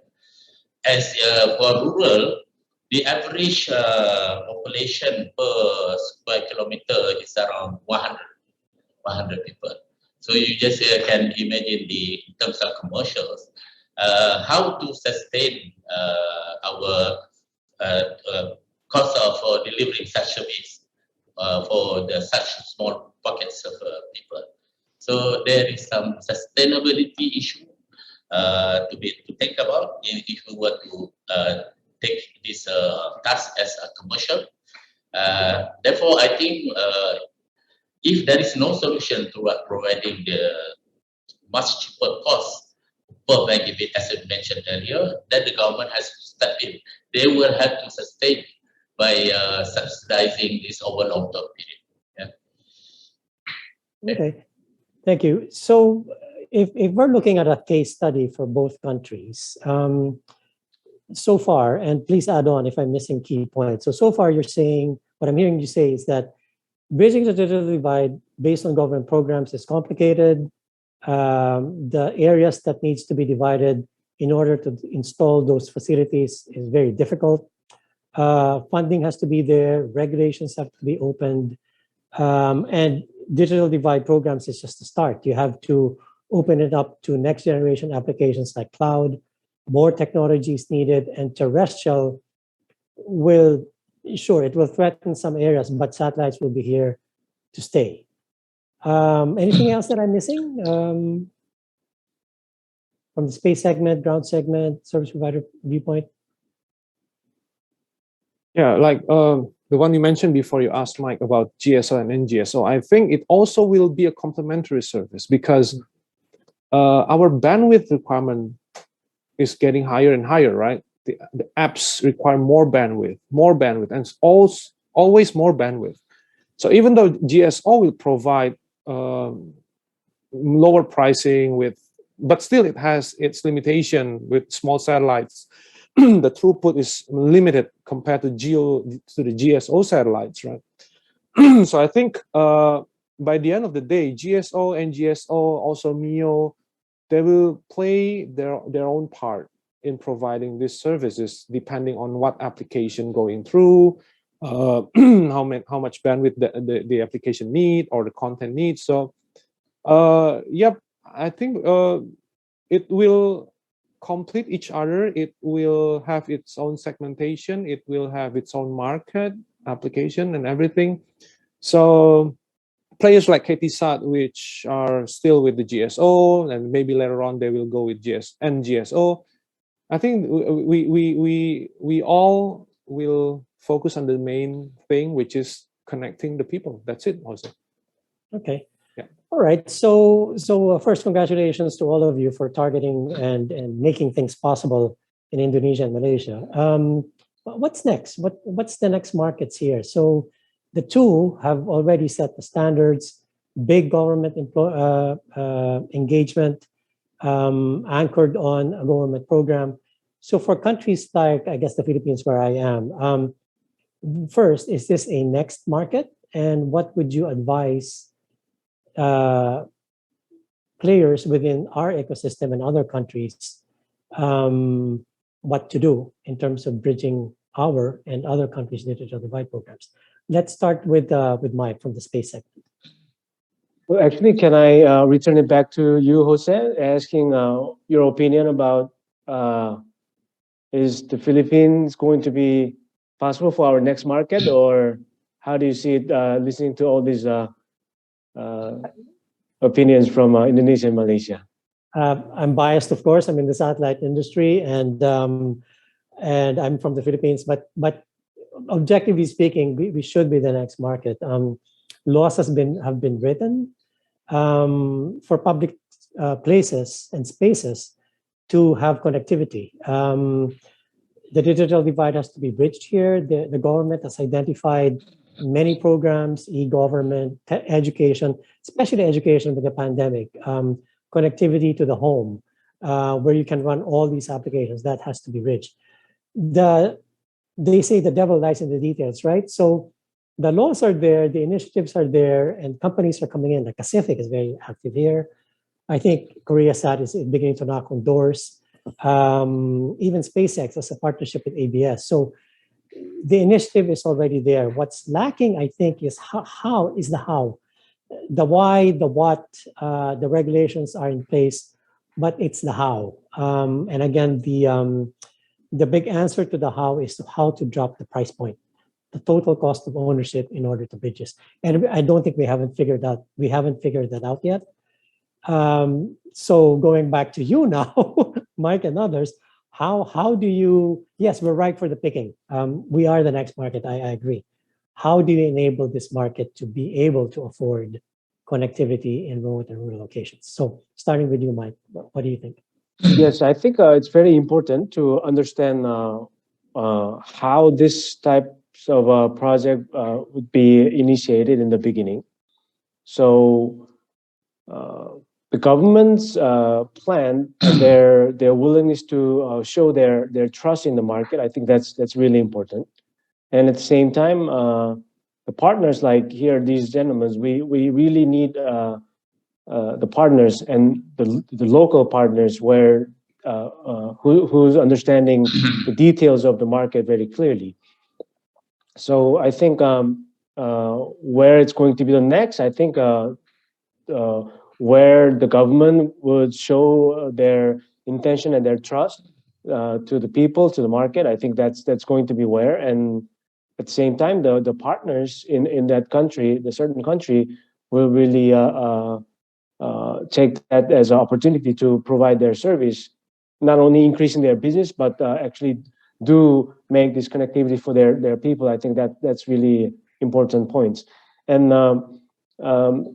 As for rural, the average population per square kilometer is around 100 people. So you just can imagine in terms of commercials, how to sustain our cost of delivering such service for such small pockets of people. So there is some sustainability issue to think about if we were to take this task as a commercial. Therefore, I think if there is no solution to providing the much cheaper cost per megabit, as I mentioned earlier, then the government has to step in. They will have to sustain by subsidizing this over long-term period. Yeah. Okay, thank you. So if we're looking at a case study for both countries, so far, and please add on if I'm missing key points. So far you're saying, what I'm hearing you say is that bridging the digital divide based on government programs is complicated. The areas that needs to be divided in order to install those facilities is very difficult. Funding has to be there, regulations have to be opened, and digital divide programs is just a start. You have to open it up to next generation applications like cloud, more technologies needed, and terrestrial will, sure, it will threaten some areas, but satellites will be here to stay. Anything else that I'm missing? From the space segment, ground segment, service provider viewpoint? Yeah, like the one you mentioned before, you asked Mike about GSO and NGSO. I think it also will be a complementary service because our bandwidth requirement is getting higher and higher, right? The apps require more bandwidth, and it's always more bandwidth. So even though GSO will provide lower pricing but still it has its limitation with small satellites. The throughput is limited compared to the GSO satellites, right? So I think by the end of the day, GSO, NGSO, also MEO, they will play their own part in providing these services depending on what application going through, how much bandwidth the application need or the content needs. So yep, I think it will complete each other. It will have its own segmentation. It will have its own market application and everything. So players like KTSat, which are still with the GSO, and maybe later on they will go with NGSO. I think we all will focus on the main thing, which is connecting the people. That's it, also. Okay. Yeah. All right. So first, congratulations to all of you for targeting and making things possible in Indonesia and Malaysia. What's next? What's the next markets here? So the two have already set the standards, big government engagement, anchored on a government program. So for countries like, I guess, the Philippines, where I am, first, is this a next market? And what would you advise players within our ecosystem and other countries what to do in terms of bridging our and other countries' digital divide programs? Let's start with Mike from the space segment. Well, actually, can I return it back to you, Jose, asking your opinion about is the Philippines going to be possible for our next market, or how do you see it listening to all these opinions from Indonesia and Malaysia? I'm biased, of course. I'm in the satellite industry, and I'm from the Philippines. But objectively speaking, we should be the next market. Laws have been written for public places and spaces to have connectivity. the digital divide has to be bridged here. The government has identified many programs, e-government, education, especially education with the pandemic, connectivity to the home, where you can run all these applications. That has to be bridged. They say the devil lies in the details, right? So the laws are there, the initiatives are there, and companies are coming in. Like Pacific is very active here. I think KoreaSat is beginning to knock on doors. Even SpaceX has a partnership with ABS. So the initiative is already there. What's lacking, I think, is how. The why, the what, the regulations are in place, but it's the how. And again, the big answer to the how is how to drop the price point, the total cost of ownership in order to bridge this. And I don't think we haven't figured that out yet. So going back to you now, Mike and others, how do you, yes, we're ripe for the picking. We are the next market, I agree. How do you enable this market to be able to afford connectivity in remote and rural locations? So starting with you, Mike, what do you think? Yes, I think it's very important to understand how this type of project would be initiated in the beginning. So the government's plan and their willingness to show their trust in the market, I think that's really important. And at the same time, the partners like here, these gentlemen, we really need the partners and the local partners where who's understanding the details of the market very clearly. So I think where it's going to be the next, I think where the government would show their intention and their trust to the people, to the market, I think that's going to be where. And at the same time, the partners in that country, the certain country, will really take that as an opportunity to provide their service, not only increasing their business, but actually do make this connectivity for their people. I think that's really important points. And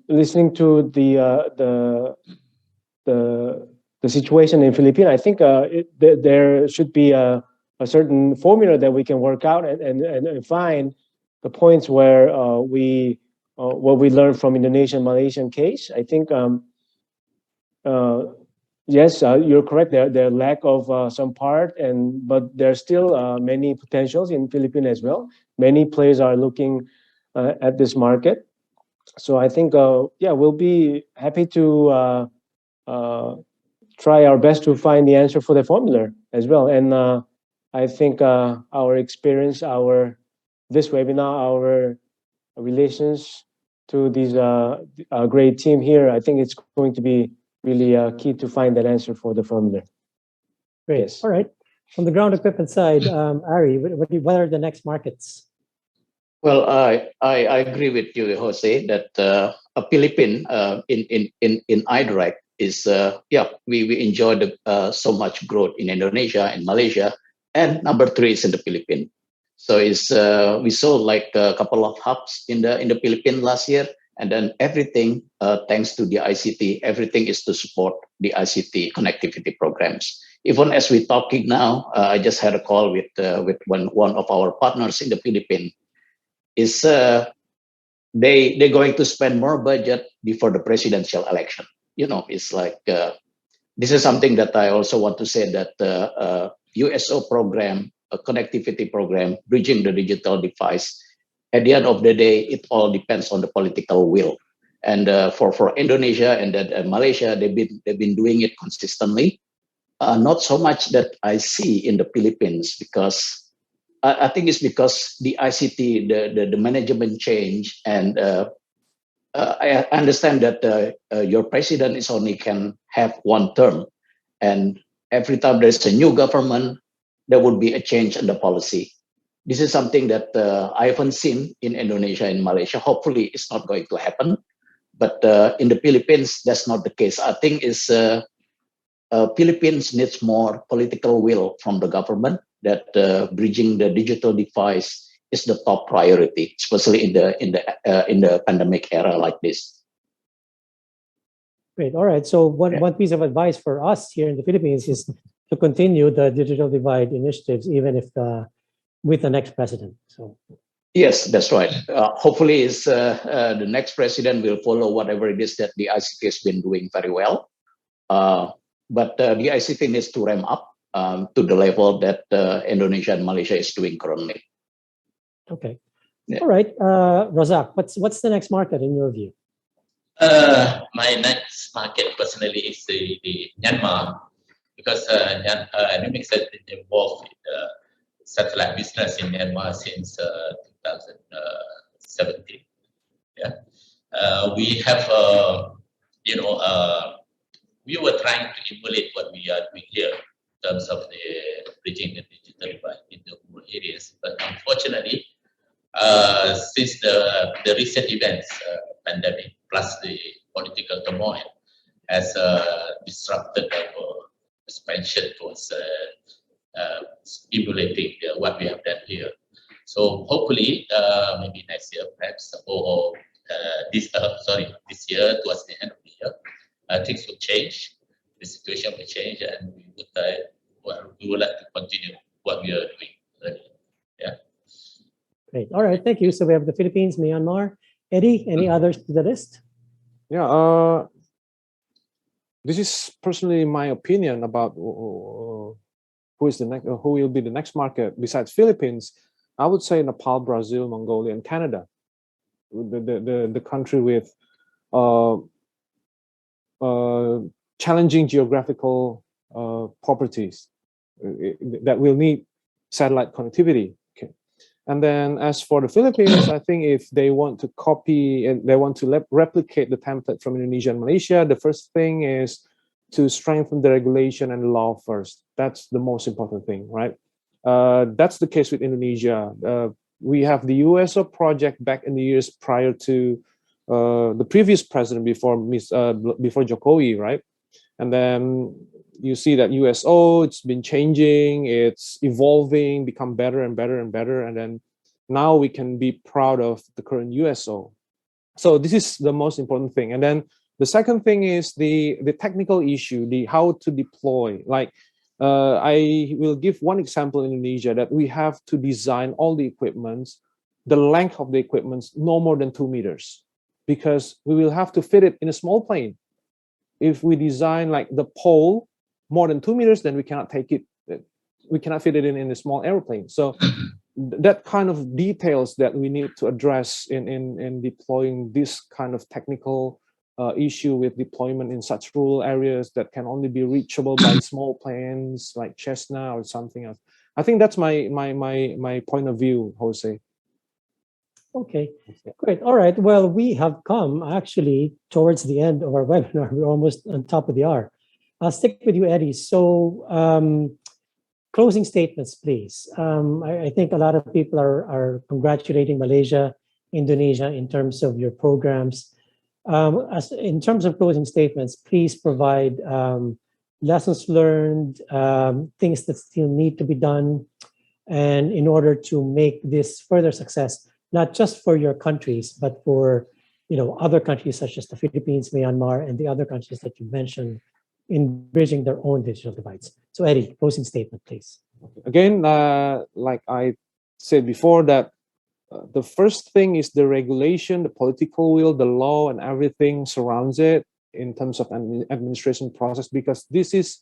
listening to the situation in Philippines, I think there should be a certain formula that we can work out and find the points where what we learned from Indonesian Malaysian case. I think yes, you're correct. There lack of some part, but there's still many potentials in Philippines as well. Many players are looking at this market. So I think yeah, we'll be happy to try our best to find the answer for the formula as well. And I think our experience, this webinar, our relations to these great team here, I think it's going to be really key to find that answer for the formula. Great. Yes. All right. On the ground equipment side, Ari, what are the next markets? Well, I agree with you, Jose, that a Philippine in iDirect is yeah, we enjoyed so much growth in Indonesia and Malaysia, and number 3 is in the Philippines. So it's we saw like a couple of hubs in the Philippines last year, and then everything thanks to the ICT, everything is to support the ICT connectivity programs. Even as we're talking now, I just had a call with one of our partners in the Philippines. Is they're going to spend more budget before the presidential election. You know, it's like this is something that I also want to say, that USO program, a connectivity program, bridging the digital device. At the end of the day, it all depends on the political will. And for Indonesia and Malaysia, they've been doing it consistently. Not so much that I see in the Philippines, because I think it's because the ICT, the management change, and I understand that your president is only can have one term, and every time there's a new government, there would be a change in the policy. This is something that I haven't seen in Indonesia and Malaysia. Hopefully, it's not going to happen. But in the Philippines, that's not the case. I think it's Philippines needs more political will from the government, that bridging the digital device is the top priority, especially in the pandemic era like this. Great. All right. So one piece of advice for us here in the Philippines is to continue the digital divide initiatives, even if with the next president. So Yes, that's right. Hopefully, the next president will follow whatever it is that the ICT has been doing very well. But the ICT needs to ramp up to the level that Indonesia and Malaysia is doing currently. okay, Yeah. all right, Razak, what's the next market in your view? My next market personally is the Myanmar, because Numix has been involved in satellite business in Myanmar since 2017. Yeah, we have we were trying to emulate what we are doing here in terms of the bridging the digital divide in the rural areas, but unfortunately, since the recent events, pandemic plus the political turmoil has disrupted our expansion towards emulating what we have done here. So hopefully, maybe next year perhaps, or this year towards the end of the year, things will change, the situation will change, and we would like to continue what we are doing already. Yeah. Great. All right. Thank you. So we have the Philippines, Myanmar. Eddie, any others to the list? Yeah, this is personally my opinion about who is the next, who will be the next market besides Philippines. I would say Nepal, Brazil, Mongolia, and Canada, the country with challenging geographical properties that will need satellite connectivity. Okay. And then as for the Philippines, I think if they want to copy and they want to replicate the template from Indonesia and Malaysia, the first thing is to strengthen the regulation and law first. That's the most important thing, right? That's the case with Indonesia. We have the USO project back in the years prior to the previous president before Jokowi, right? And then you see that USO, it's been changing, it's evolving, become better and better and better. And then now we can be proud of the current USO. So this is the most important thing. And then the second thing is the technical issue, the how to deploy. Like I will give one example in Indonesia that we have to design all the equipments, the length of the equipments, no more than 2 meters, because we will have to fit it in a small plane. If we design like the pole more than 2 meters, then we cannot take it. We cannot fit it in a small airplane. So that kind of details that we need to address in deploying this kind of technical issue with deployment in such rural areas that can only be reachable by small planes like Cessna or something else. I think that's my point of view, Jose. Okay, great. All right. Well, we have come actually towards the end of our webinar. We're almost on top of the hour. I'll stick with you, Eddie. So closing statements, please. I think a lot of people are congratulating Malaysia, Indonesia in terms of your programs. In terms of closing statements, please provide lessons learned, things that still need to be done, and in order to make this further success, not just for your countries, but for other countries such as the Philippines, Myanmar, and the other countries that you mentioned in bridging their own digital divides. So Eddie, closing statement, please. Again, like I said before, that the first thing is the regulation, the political will, the law, and everything surrounds it in terms of an administration process, because this is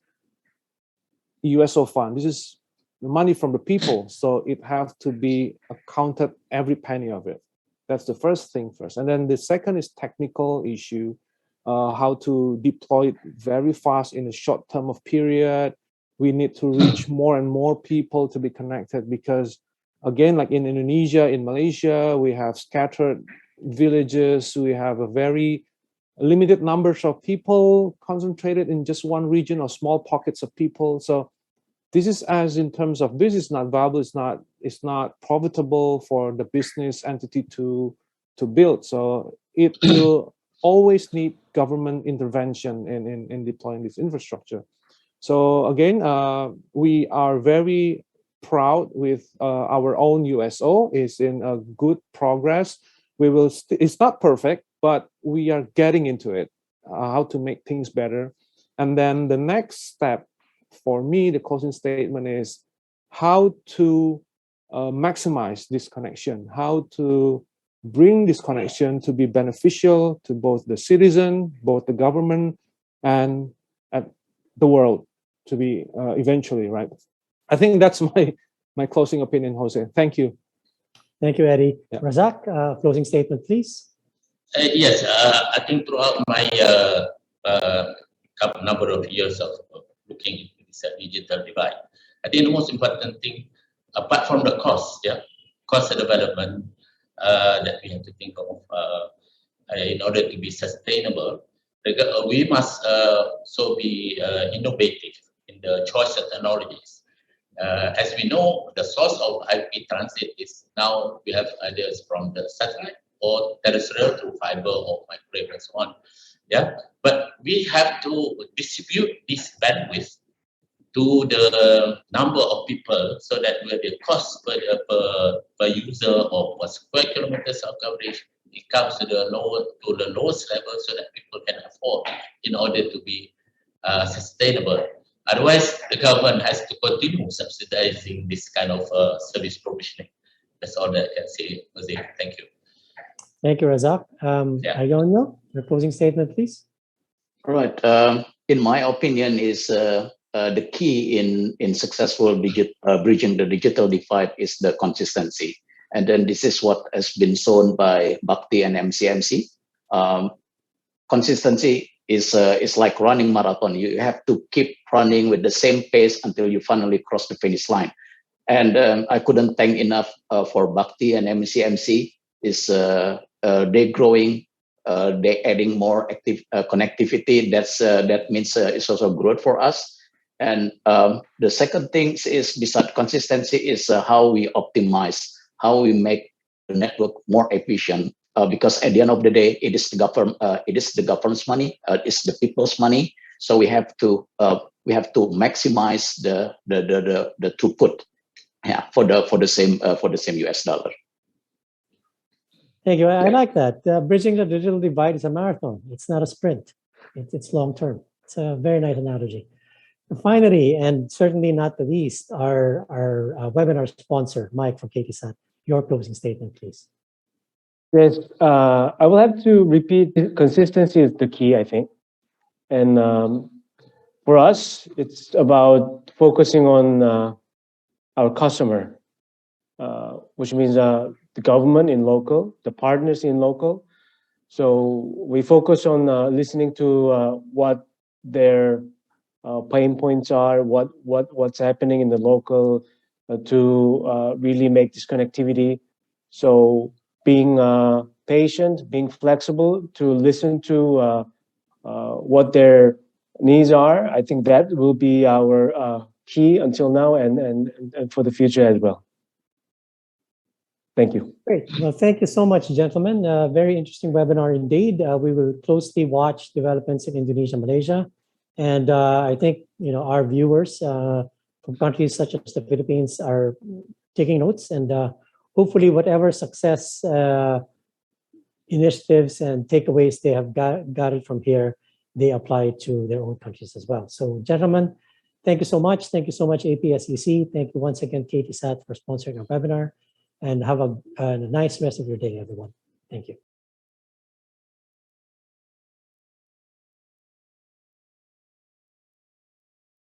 USO fund. This is the money from the people, so it has to be accounted, every penny of it. That's the first thing first. And then the second is technical issue, how to deploy it very fast in a short term of period. We need to reach more and more people to be connected, because again, like in Indonesia, in Malaysia, we have scattered villages. We have a very limited numbers of people concentrated in just one region or small pockets of people. So this is, as in terms of this is not viable, it's not profitable for the business entity to build. So it will always need government intervention in deploying this infrastructure. So again, we are very proud with our own USO. Is in a good progress. We will. It's not perfect, but we are getting into it. How to make things better, and then the next step for me, the closing statement is how to maximize this connection, how to bring this connection to be beneficial to both the citizen, both the government, and the world to be eventually, right? I think that's my closing opinion, Jose. Thank you. Thank you, Eddie. Yeah. Razak, closing statement, please. Yes, I think throughout my number of years of looking into this digital divide, I think the most important thing, apart from the cost, cost of development that we have to think of in order to be sustainable, we must also be innovative in the choice of technologies. As we know, the source of IP transit is now we have ideas from the satellite or terrestrial through fiber or microwave and so on. Yeah, but we have to distribute this bandwidth to the number of people so that where the cost per user or per square kilometers of coverage, it comes to the lowest level so that people can afford in order to be sustainable. Otherwise, the government has to continue subsidizing this kind of service provisioning. That's all that I can say, Jose. Thank you. Thank you, Razak. Aryono, your closing statement, please. All right. In my opinion, is the key in successful bridging the digital divide is the consistency. And then this is what has been shown by Bhakti and MCMC. Consistency is like running marathon. You have to keep running with the same pace until you finally cross the finish line. And I couldn't thank enough for Bhakti and MCMC. Is they growing, they adding more active connectivity. That means it's also growth for us. And the second thing is besides consistency is how we optimize, how we make the network more efficient. Because at the end of the day, it is the government's money, it's the people's money. So we have to maximize the throughput, for the same US dollar. Thank you. I like that. Bridging the digital divide is a marathon. It's not a sprint. It's long term. It's a very nice analogy. And finally, and certainly not the least, our webinar sponsor, Mike from KTSAT. Your closing statement, please. Yes, I will have to repeat, consistency is the key, I think. And for us, it's about focusing on our customer, which means the government in local, the partners in local. So we focus on listening to what their pain points are, what's happening in the local to really make this connectivity. So being patient, being flexible to listen to what their needs are, I think that will be our key until now and for the future as well. Thank you. Great. Well, thank you so much, gentlemen. Very interesting webinar indeed. We will closely watch developments in Indonesia, Malaysia. And I think, our viewers from countries such as the Philippines are taking notes, and hopefully whatever success initiatives and takeaways they have got it from here, they apply to their own countries as well. So gentlemen, thank you so much. Thank you so much, APSCC. Thank you once again, KTSAT, for sponsoring our webinar. And have a nice rest of your day, everyone. Thank you.